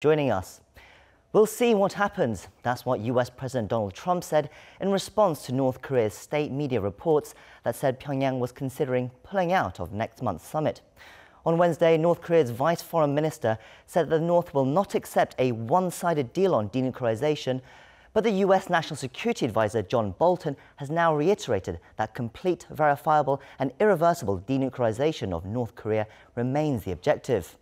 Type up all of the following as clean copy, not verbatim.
Joining us. We'll see what happens. That's what US President Donald Trump said in response to North Korea's state media reports that said Pyongyang was considering pulling out of next month's summit. On Wednesday, North Korea's Vice Foreign Minister said that the North will not accept a one-sided deal on denuclearization, but the US National Security Advisor John Bolton has now reiterated that complete, verifiable and irreversible denuclearization of North Korea remains the objective.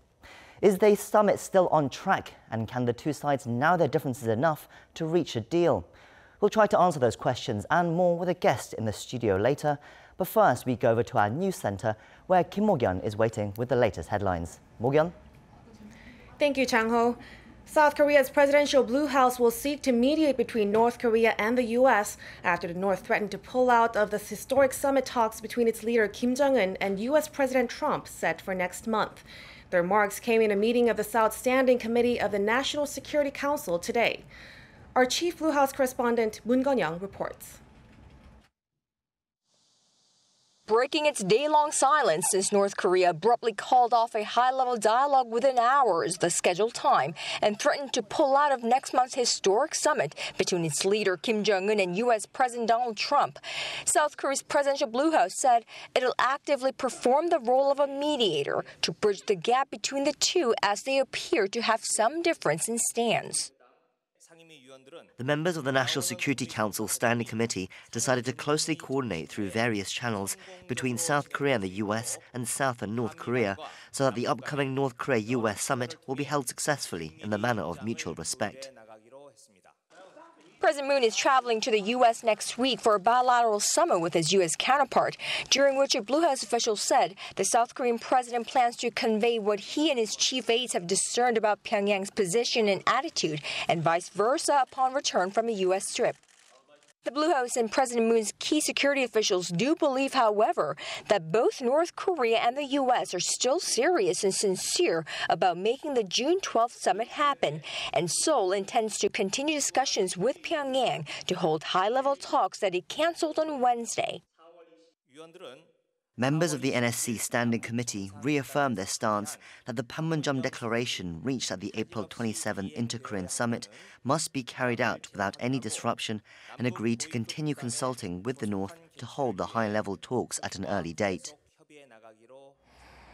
Is the summit still on track, and can the two sides narrow their differences enough to reach a deal? We'll try to answer those questions and more with a guest in the studio later. But first, we go over to our news center, where Kim Mo-kyun is waiting with the latest headlines. Mo-kyun? Thank you, Chang-ho. South Korea's presidential Blue House will seek to mediate between North Korea and the U.S. after the North threatened to pull out of the historic summit talks between its leader Kim Jong-un and U.S. President Trump set for next month. The remarks came in a meeting of the South Standing Committee of the National Security Council today. Our chief Blue House correspondent Moon Gun-young reports. Breaking its day-long silence since North Korea abruptly called off a high-level dialogue within hours, the scheduled time, and threatened to pull out of next month's historic summit between its leader Kim Jong-un and U.S. President Donald Trump. South Korea's presidential Blue House said it'll actively perform the role of a mediator to bridge the gap between the two as they appear to have some difference in stance. The members of the National Security Council Standing Committee decided to closely coordinate through various channels between South Korea and the US and South and North Korea so that the upcoming North Korea-US summit will be held successfully in the manner of mutual respect. President Moon is traveling to the U.S. next week for a bilateral summit with his U.S. counterpart, during which a Blue House official said the South Korean president plans to convey what he and his chief aides have discerned about Pyongyang's position and attitude, and vice versa upon return from a U.S. trip. The Blue House and President Moon's key security officials do believe, however, that both North Korea and the U.S. are still serious and sincere about making the June 12th summit happen, and Seoul intends to continue discussions with Pyongyang to hold high-level talks that it canceled on Wednesday. Members of the NSC Standing Committee reaffirmed their stance that the Panmunjom Declaration reached at the April 27 Inter-Korean Summit must be carried out without any disruption, and agreed to continue consulting with the North to hold the high-level talks at an early date.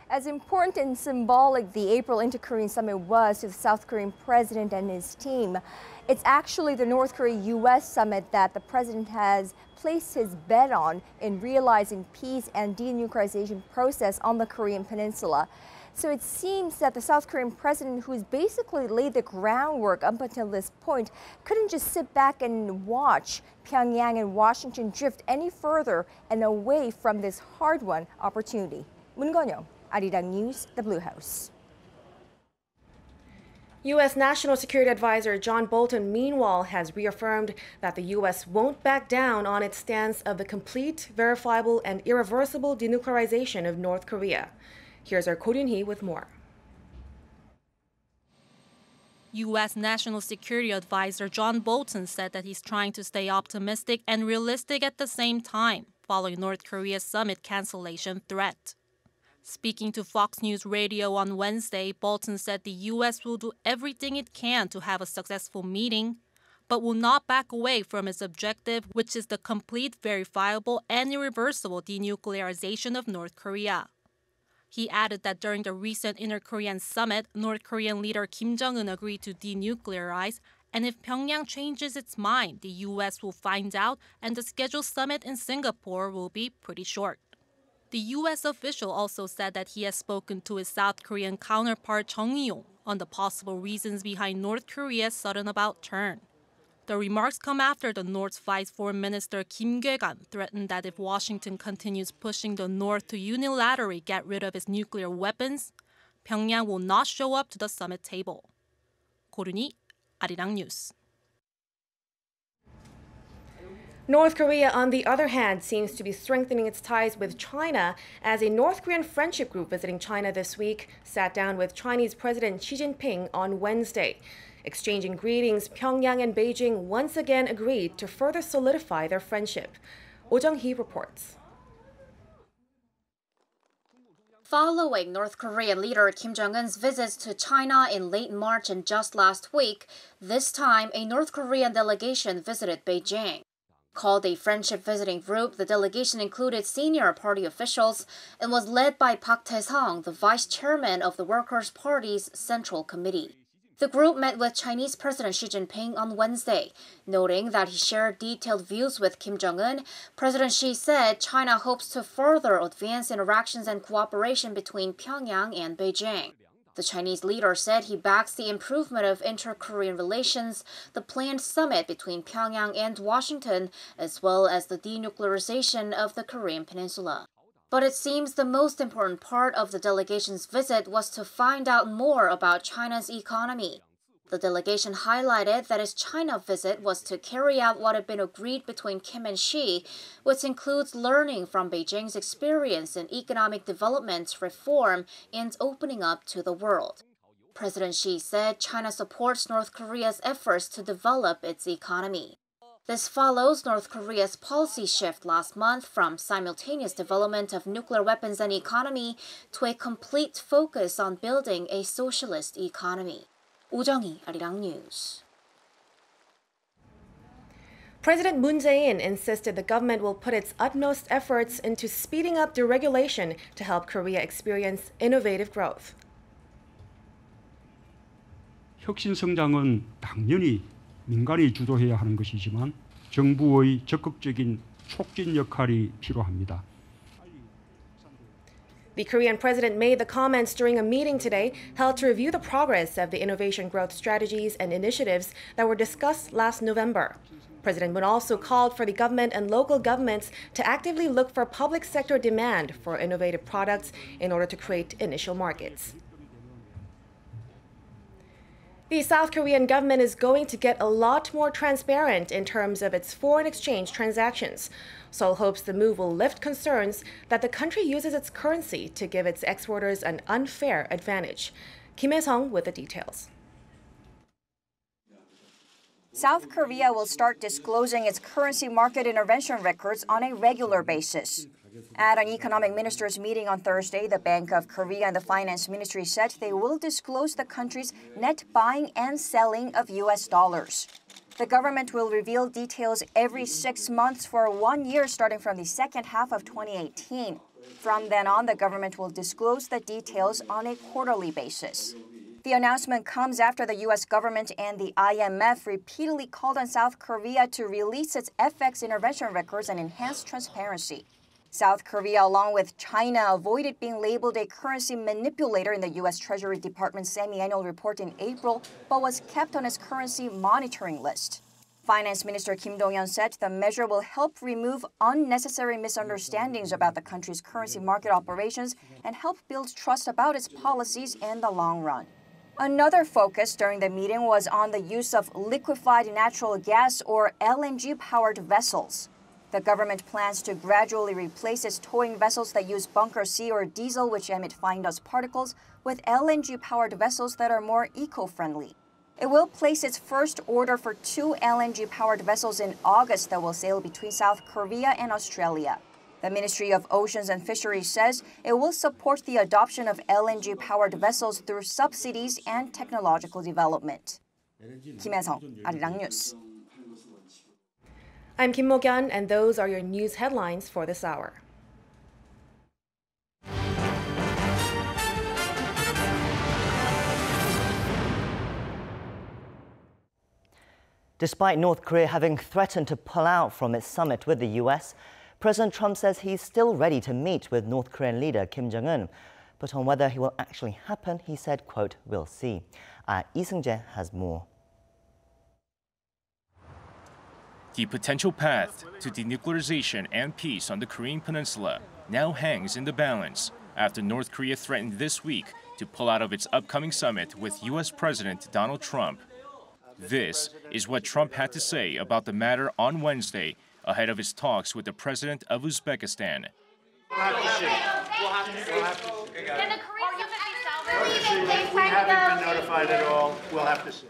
As important and symbolic the April Inter-Korean Summit was to the South Korean president and his team, it's actually the North Korea-U.S. summit that the president has placed his bet on in realizing peace and denuclearization process on the Korean peninsula. So it seems that the South Korean president, who's basically laid the groundwork up until this point, couldn't just sit back and watch Pyongyang and Washington drift any further and away from this hard-won opportunity. Moon Gun-young, Arirang News, the Blue House. U.S. National Security Advisor John Bolton, meanwhile, has reaffirmed that the U.S. won't back down on its stance of the complete, verifiable, and irreversible denuclearization of North Korea. Here's our Ko Ryun-hee with more. U.S. National Security Advisor John Bolton said that he's trying to stay optimistic and realistic at the same time, following North Korea's summit cancellation threat. Speaking to Fox News Radio on Wednesday, Bolton said the U.S. will do everything it can to have a successful meeting, but will not back away from its objective, which is the complete, verifiable, and irreversible denuclearization of North Korea. He added that during the recent Inter-Korean summit, North Korean leader Kim Jong-un agreed to denuclearize, and if Pyongyang changes its mind, the U.S. will find out, and the scheduled summit in Singapore will be pretty short. The U.S. official also said that he has spoken to his South Korean counterpart Chung Eui-yong on the possible reasons behind North Korea's sudden about turn. The remarks come after the North's Vice Foreign Minister Kim Kye-gan threatened that if Washington continues pushing the North to unilaterally get rid of its nuclear weapons, Pyongyang will not show up to the summit table. Ko Ryun-hee, Arirang News. North Korea, on the other hand, seems to be strengthening its ties with China as a North Korean friendship group visiting China this week sat down with Chinese President Xi Jinping on Wednesday. Exchanging greetings, Pyongyang and Beijing once again agreed to further solidify their friendship. Oh Jung-hee reports. Following North Korean leader Kim Jong-un's visits to China in late March and just last week, this time a North Korean delegation visited Beijing. Called a friendship visiting group, the delegation included senior party officials and was led by Park Tae-sung, the vice chairman of the Workers' Party's Central Committee. The group met with Chinese President Xi Jinping on Wednesday. Noting that he shared detailed views with Kim Jong-un, President Xi said China hopes to further advance interactions and cooperation between Pyongyang and Beijing. The Chinese leader said he backs the improvement of inter-Korean relations, the planned summit between Pyongyang and Washington, as well as the denuclearization of the Korean peninsula. But it seems the most important part of the delegation's visit was to find out more about China's economy. The delegation highlighted that its China visit was to carry out what had been agreed between Kim and Xi, which includes learning from Beijing's experience in economic development, reform, and opening up to the world. President Xi said China supports North Korea's efforts to develop its economy. This follows North Korea's policy shift last month from simultaneous development of nuclear weapons and economy to a complete focus on building a socialist economy. 오정희, Arirang News. President Moon Jae-in insisted the government will put its utmost efforts into speeding up deregulation to help Korea experience innovative growth. 혁신 성장은 당연히 민간이 주도해야 하는 것이지만 정부의 적극적인 촉진 역할이 필요합니다. The Korean president made the comments during a meeting today held to review the progress of the innovation growth strategies and initiatives that were discussed last November. President Moon also called for the government and local governments to actively look for public sector demand for innovative products in order to create initial markets. The South Korean government is going to get a lot more transparent in terms of its foreign exchange transactions. Seoul hopes the move will lift concerns that the country uses its currency to give its exporters an unfair advantage. Kim Hae-sung with the details. South Korea will start disclosing its currency market intervention records on a regular basis. At an economic ministers' meeting on Thursday, the Bank of Korea and the Finance Ministry said they will disclose the country's net buying and selling of U.S. dollars. The government will reveal details every 6 months for 1 year starting from the second half of 2018. From then on, the government will disclose the details on a quarterly basis. The announcement comes after the U.S. government and the IMF repeatedly called on South Korea to release its FX intervention records and enhance transparency. South Korea, along with China, avoided being labeled a currency manipulator in the U.S. Treasury Department's semi-annual report in April, but was kept on its currency monitoring list. Finance Minister Kim Dong-yeon said the measure will help remove unnecessary misunderstandings about the country's currency market operations and help build trust about its policies in the long run. Another focus during the meeting was on the use of liquefied natural gas or LNG-powered vessels. The government plans to gradually replace its towing vessels that use bunker C or diesel, which emit fine dust particles, with LNG-powered vessels that are more eco-friendly. It will place its first order for 2 LNG-powered vessels in August that will sail between South Korea and Australia. The Ministry of Oceans and Fisheries says it will support the adoption of LNG-powered vessels through subsidies and technological development. Kim Hae-sung, Arirang News. I'm Kim Mo-kyun, and those are your news headlines for this hour. Despite North Korea having threatened to pull out from its summit with the U.S., President Trump says he's still ready to meet with North Korean leader Kim Jong-un. But on whether he will actually happen, he said, quote, "We'll see." Lee Seung-jae has more. The potential path to denuclearization and peace on the Korean peninsula now hangs in the balance after North Korea threatened this week to pull out of its upcoming summit with U.S. President Donald Trump. This is what Trump had to say about the matter on Wednesday ahead of his talks with the president of Uzbekistan. We'll have to see. We haven't been notified at all. We'll have to see.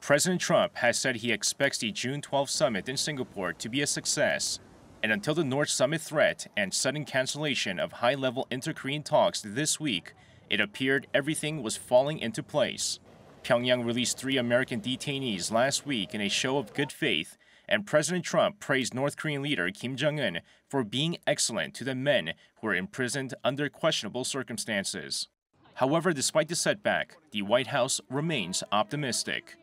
President Trump has said he expects the June 12 summit in Singapore to be a success. And until the North Summit threat and sudden cancellation of high-level inter-Korean talks this week, it appeared everything was falling into place. Pyongyang released 3 American detainees last week in a show of good faith, and President Trump praised North Korean leader Kim Jong-un for being excellent to the men who were imprisoned under questionable circumstances. However, despite the setback, the White House remains optimistic.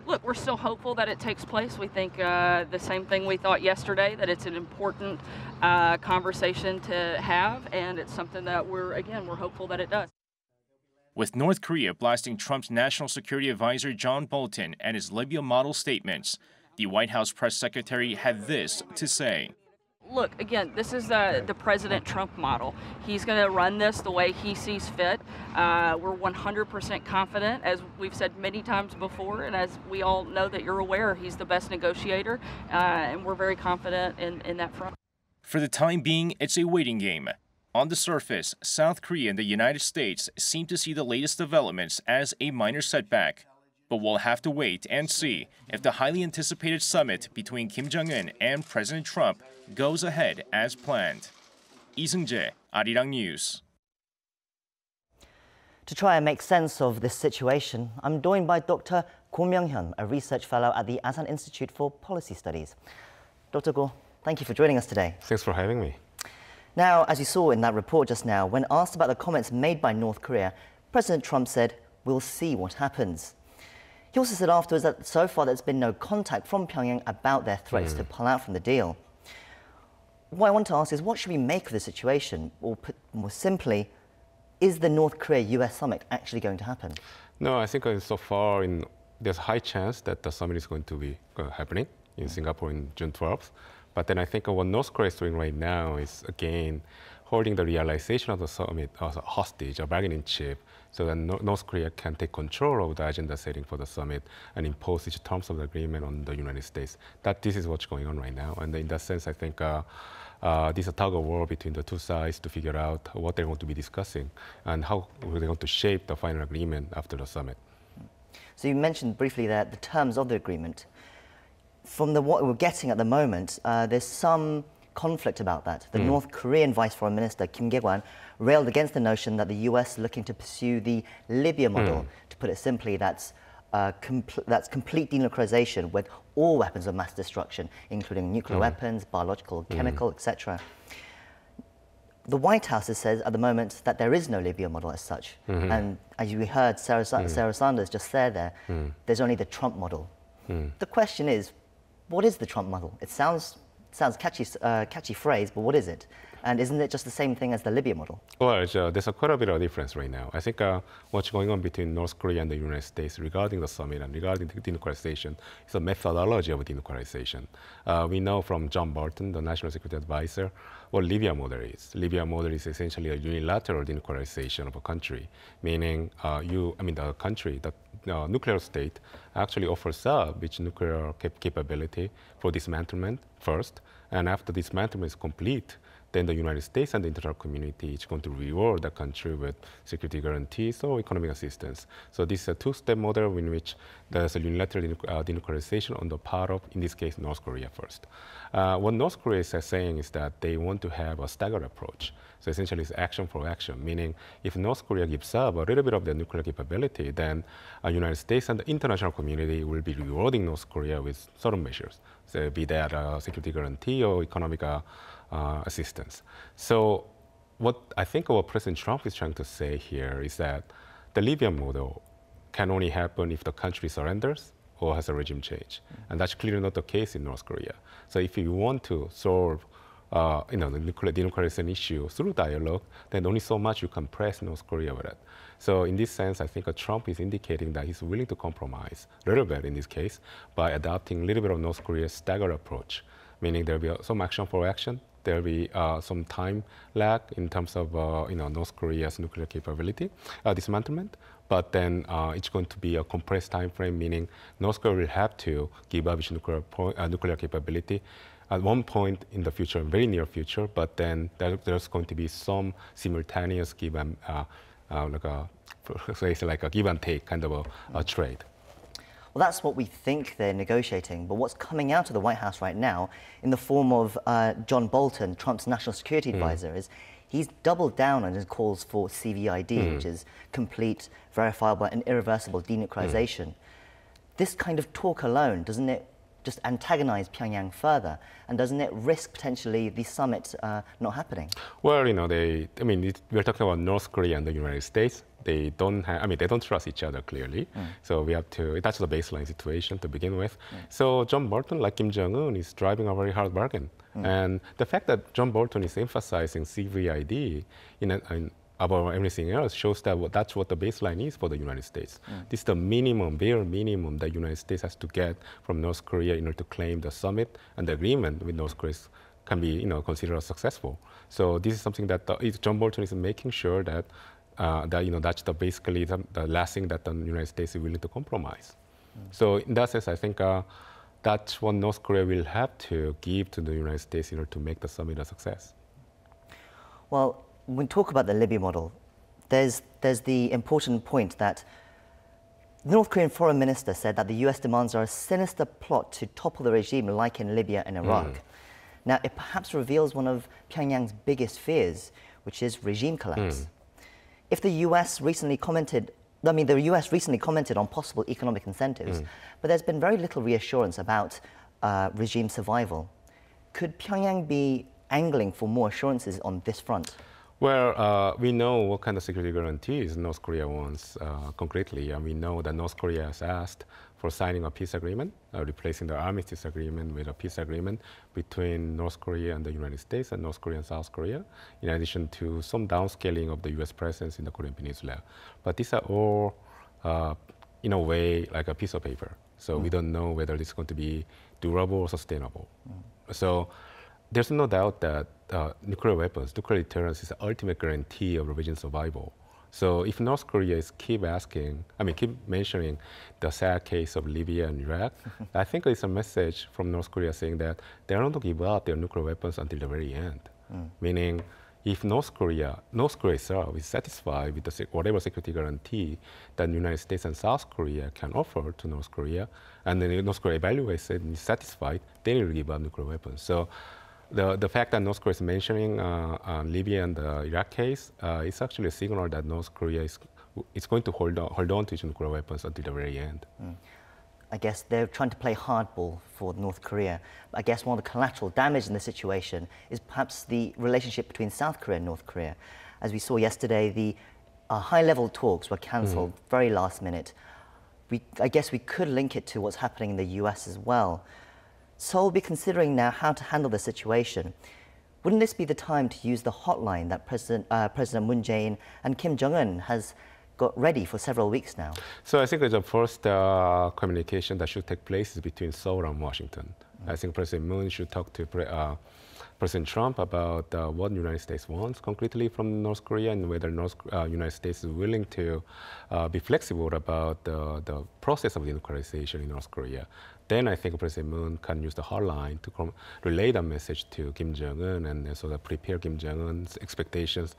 Look, we're still hopeful that it takes place. We think the same thing we thought yesterday, that it's an important conversation to have, and it's something that we're hopeful that it does. With North Korea blasting Trump's National Security Advisor John Bolton and his Libya model statements, the White House press secretary had this to say. Look, again, this is the President Trump model. He's going to run this the way he sees fit. We're 100% confident, as we've said many times before, and as we all know that you're aware, he's the best negotiator, and we're very confident in that front. For the time being, it's a waiting game. On the surface, South Korea and the United States seem to see the latest developments as a minor setback. But we'll have to wait and see if the highly anticipated summit between Kim Jong-un and President Trump goes ahead as planned. Lee Seung-jae, Arirang News. To try and make sense of this situation, I'm joined by Dr. Go Myung-hyun, a research fellow at the Asan Institute for Policy Studies. Dr. Go, thank you for joining us today. Thanks for having me. Now, as you saw in that report just now, when asked about the comments made by North Korea, President Trump said, "We'll see what happens." He also said afterwards that so far there's been no contact from Pyongyang about their threats to pull out from the deal. What I want to ask is, what should we make of the situation? Or put more simply, is the North Korea-U.S. summit actually going to happen? No, I think so far there's a high chance that the summit is going to be happening in Singapore in June 12th. But then I think what North Korea is doing right now is, again, holding the realization of the summit as a hostage, a bargaining chip, so that North Korea can take control of the agenda setting for the summit and impose its terms of the agreement on the United States. This is what's going on right now. And in that sense, I think this is a tug of war between the two sides to figure out what they're going to be discussing and how they're going to shape the final agreement after the summit. So you mentioned briefly that the terms of the agreement. From what we're getting at the moment, there's some conflict about that. The North Korean Vice Foreign Minister Kim Kye-gwan railed against the notion that the US is looking to pursue the Libya model. To put it simply, that's complete denuclearization with all weapons of mass destruction, including nuclear weapons, biological, chemical, etc. The White House says at the moment that there is no Libya model as such. And as we heard Sarah Sanders just said there, there's only the Trump model. The question is, what is the Trump model? It sounds catchy phrase, but what is it? And isn't it just the same thing as the Libya model? Well, there's quite a bit of difference right now. I think what's going on between North Korea and the United States regarding the summit and regarding denuclearization is a methodology of denuclearization. We know from John Bolton, the National Security Advisor, what Libya model is. Libya model is essentially a unilateral denuclearization of a country, meaning the country, the nuclear state, actually offers up its nuclear capability for dismantlement first, and after dismantlement is complete, then the United States and the international community is going to reward the country with security guarantees or economic assistance. So this is a two-step model in which there's a unilateral denuclearization on the part of, in this case, North Korea first. What North Korea is saying is that they want to have a staggered approach. So essentially it's action for action, meaning if North Korea gives up a little bit of their nuclear capability, then the United States and the international community will be rewarding North Korea with certain measures, so be that a security guarantee or economic assistance. So what President Trump is trying to say here is that the Libyan model can only happen if the country surrenders or has a regime change. And that's clearly not the case in North Korea. So if you want to solve the denuclearization issue through dialogue, then only so much you can press North Korea with it. So in this sense, I think Trump is indicating that he's willing to compromise a little bit in this case by adopting a little bit of North Korea's staggered approach, meaning there'll be some action for action. There'll be some time lag in terms of North Korea's nuclear capability, dismantlement. But then it's going to be a compressed time frame, meaning North Korea will have to give up its nuclear capability at one point in the future, very near future. But then there's going to be some simultaneous give and like a give and take kind of a trade. Well, that's what we think they're negotiating, but what's coming out of the White House right now in the form of John Bolton, Trump's national security advisor, is he's doubled down on his calls for CVID, which is complete, verifiable and irreversible denuclearization. This kind of talk alone, doesn't it just antagonize Pyongyang further? And doesn't it risk potentially the summit not happening? Well, we're talking about North Korea and the United States. They don't trust each other clearly. So we have to, that's the baseline situation to begin with. So John Bolton, like Kim Jong-un, is driving a very hard bargain. And the fact that John Bolton is emphasizing CVID above everything else shows that that's what the baseline is for the United States. This is the minimum, bare minimum that the United States has to get from North Korea in order to claim the summit, and the agreement with North Korea can be considered as successful. So this is something that John Bolton is making sure that that's basically the last thing that the United States is willing to compromise. So in that sense, I think that's what North Korea will have to give to the United States in order to make the summit a success. Well, when we talk about the Libya model, there's the important point that the North Korean foreign minister said that the US demands are a sinister plot to topple the regime like in Libya and Iraq. Now, it perhaps reveals one of Pyongyang's biggest fears, which is regime collapse. If the US recently commented, the US recently commented on possible economic incentives, but there's been very little reassurance about regime survival. Could Pyongyang be angling for more assurances on this front? Well, we know what kind of security guarantees North Korea wants concretely, and we know that North Korea has asked for signing a peace agreement, replacing the armistice agreement with a peace agreement between North Korea and the United States and North Korea and South Korea, in addition to some downscaling of the US presence in the Korean Peninsula. But these are all, in a way, like a piece of paper. So we don't know whether this is going to be durable or sustainable. So there's no doubt that nuclear weapons, nuclear deterrence is the ultimate guarantee of region survival. So if North Korea keep mentioning the sad case of Libya and Iraq, I think it's a message from North Korea saying that they're not going to give up their nuclear weapons until the very end. Meaning, if North Korea itself is satisfied with whatever security guarantee that the United States and South Korea can offer to North Korea, and then North Korea evaluates it and is satisfied, they will give up nuclear weapons. So the fact that North Korea is mentioning Libya and the Iraq case is actually a signal that North Korea is going to hold on to its nuclear weapons until the very end. I guess they're trying to play hardball for North Korea. I guess one of the collateral damage in the situation is perhaps the relationship between South Korea and North Korea. As we saw yesterday, the high-level talks were cancelled very last minute. I guess we could link it to what's happening in the US as well. Seoul will be considering now how to handle the situation. Wouldn't this be the time to use the hotline that President Moon Jae-in and Kim Jong-un has got ready for several weeks now? So I think the first communication that should take place is between Seoul and Washington. I think President Moon should talk to President Trump about what the United States wants concretely from North Korea, and whether United States is willing to be flexible about the process of denuclearization in North Korea. Then I think President Moon can use the hotline to relay that message to Kim Jong-un, and so that prepare Kim Jong-un's expectations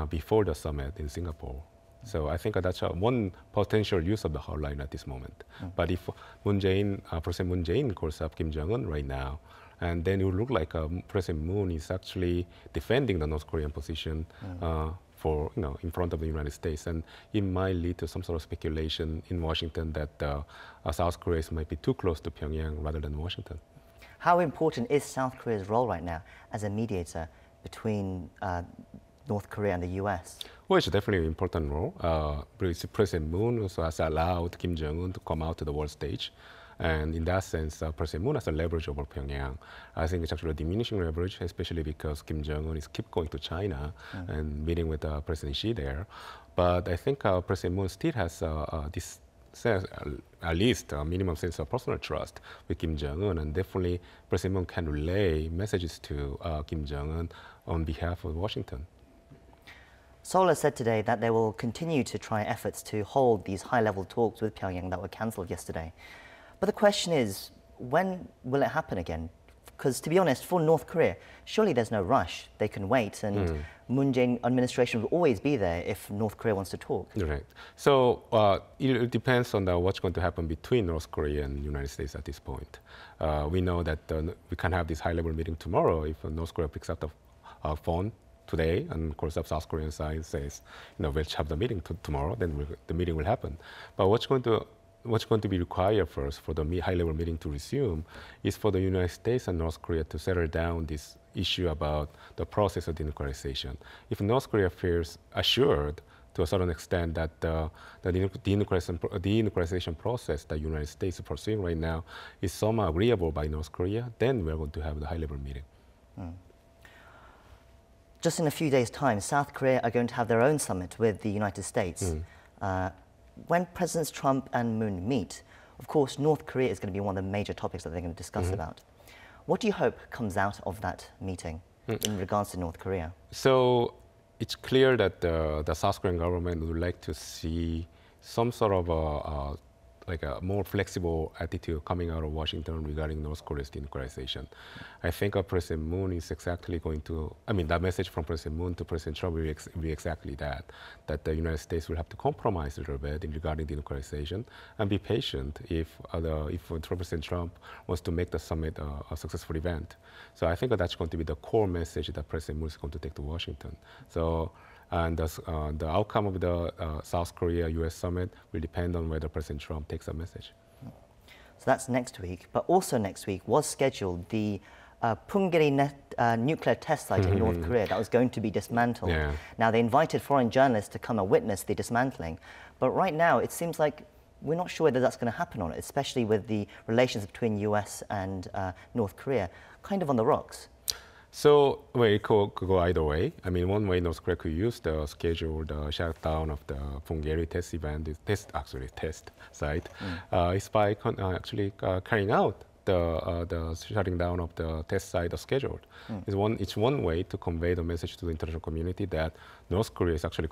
before the summit in Singapore. So I think that's one potential use of the hotline at this moment. But if President Moon Jae-in calls up Kim Jong-un right now, and then it will look like President Moon is actually defending the North Korean position in front of the United States, and it might lead to some sort of speculation in Washington that South Korea might be too close to Pyongyang rather than Washington. How important is South Korea's role right now as a mediator between North Korea and the US? Well, it's definitely an important role. President Moon also has allowed Kim Jong-un to come out to the world stage. And in that sense, President Moon has a leverage over Pyongyang. I think it's actually a diminishing leverage, especially because Kim Jong-un is keep going to China and meeting with President Xi there. But I think President Moon still has this sense, at least a minimum sense of personal trust with Kim Jong-un, and definitely President Moon can relay messages to Kim Jong-un on behalf of Washington. Seoul has said today that they will continue to try efforts to hold these high-level talks with Pyongyang that were cancelled yesterday. But the question is, when will it happen again? Because to be honest, for North Korea, surely there's no rush. They can wait, and Moon Jae-in administration will always be there if North Korea wants to talk. Right. So it depends on what's going to happen between North Korea and the United States at this point. We know that we can have this high-level meeting tomorrow if North Korea picks up the phone today, and of course the South Korean side says, we'll have the meeting tomorrow, then the meeting will happen. But what's going to be required first for the high-level meeting to resume is for the United States and North Korea to settle down this issue about the process of denuclearization. If North Korea feels assured to a certain extent that the denuclearization process that the United States is pursuing right now is somehow agreeable by North Korea, then we're going to have the high-level meeting. Just in a few days' time, South Korea are going to have their own summit with the United States. When Presidents Trump and Moon meet, of course, North Korea is going to be one of the major topics that they're going to discuss about. What do you hope comes out of that meeting in regards to North Korea? So it's clear that the South Korean government would like to see some sort of a more flexible attitude coming out of Washington regarding North Korea's denuclearization. I think President Moon is exactly going to, that message from President Moon to President Trump will be exactly that the United States will have to compromise a little bit regarding denuclearization and be patient if President Trump wants to make the summit a successful event. So I think that's going to be the core message that President Moon is going to take to Washington. So. And the outcome of the South Korea-U.S. summit will depend on whether President Trump takes a message. So that's next week. But also next week was scheduled the Punggye nuclear test site in North Korea that was going to be dismantled. Yeah. Now, they invited foreign journalists to come and witness the dismantling. But right now, it seems like we're not sure whether that's going to happen or not, especially with the relations between U.S. and North Korea kind of on the rocks. So, it could go either way. One way North Korea could use the scheduled shutdown of the Punggye test test site is by actually carrying out the shutting down of the test site as scheduled. It's one way to convey the message to the international community that North Korea is actually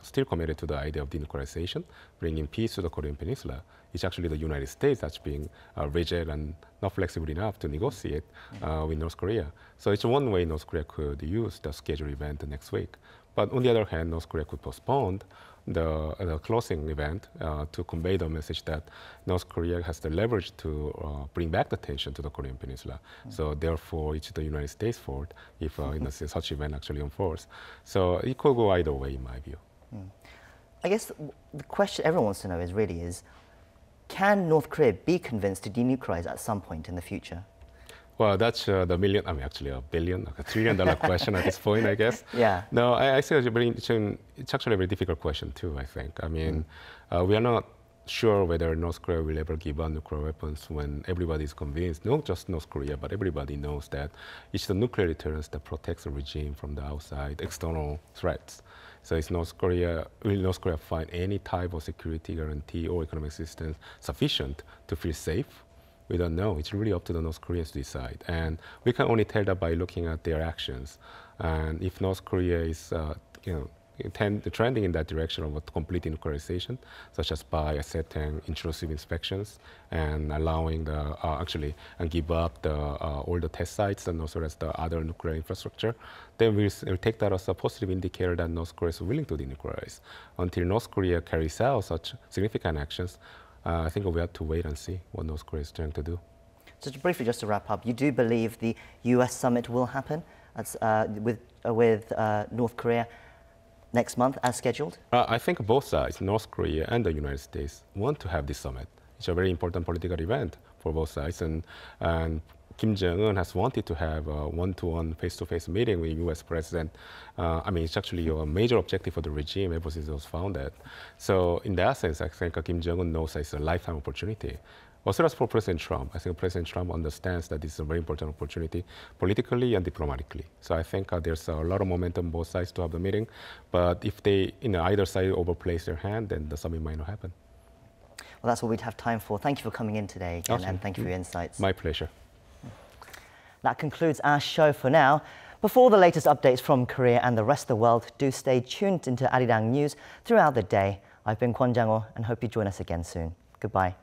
still committed to the idea of denuclearization, bringing peace to the Korean Peninsula. It's actually the United States that's being rigid and not flexible enough to negotiate with North Korea. So it's one way North Korea could use the scheduled event next week. But on the other hand, North Korea could postpone the closing event to convey the message that North Korea has the leverage to bring back the tension to the Korean Peninsula. So therefore, it's the United States' fault if such event actually unfolds. So it could go either way, in my view. I guess the question everyone wants to know is, can North Korea be convinced to denuclearize at some point in the future? Well, that's the $1 trillion question at this point, I guess. Yeah. No, I think it's actually a very difficult question too, I think. We are not sure whether North Korea will ever give up nuclear weapons when everybody is convinced, not just North Korea, but everybody knows that it's the nuclear deterrence that protects the regime from the outside external threats. So will North Korea find any type of security guarantee or economic assistance sufficient to feel safe? We don't know. It's really up to the North Koreans to decide. And we can only tell that by looking at their actions. And if North Korea is trending in that direction of a complete denuclearization, such as by accepting intrusive inspections and allowing and give up all the test sites and also as the other nuclear infrastructure, then we'll take that as a positive indicator that North Korea is willing to denuclearize. Until North Korea carries out such significant actions, I think we have to wait and see what North Korea is trying to do. So briefly, just to wrap up, you do believe the U.S. summit will happen with North Korea next month as scheduled? I think both sides, North Korea and the United States, want to have this summit. It's a very important political event for both sides, and Kim Jong-un has wanted to have a one-to-one, face-to-face meeting with U.S. President. It's actually a major objective for the regime ever since it was founded. So in that sense, I think Kim Jong-un knows it's a lifetime opportunity. Also, as for President Trump, I think President Trump understands that this is a very important opportunity politically and diplomatically. So I think there's a lot of momentum on both sides to have the meeting. But if they, either side overplays their hand, then the summit might not happen. Well, that's all we'd have time for. Thank you for coming in today, and thank you for your insights. My pleasure. That concludes our show for now. Before the latest updates from Korea and the rest of the world, do stay tuned into Arirang News throughout the day. I've been Kwon Jang-ho and hope you join us again soon. Goodbye.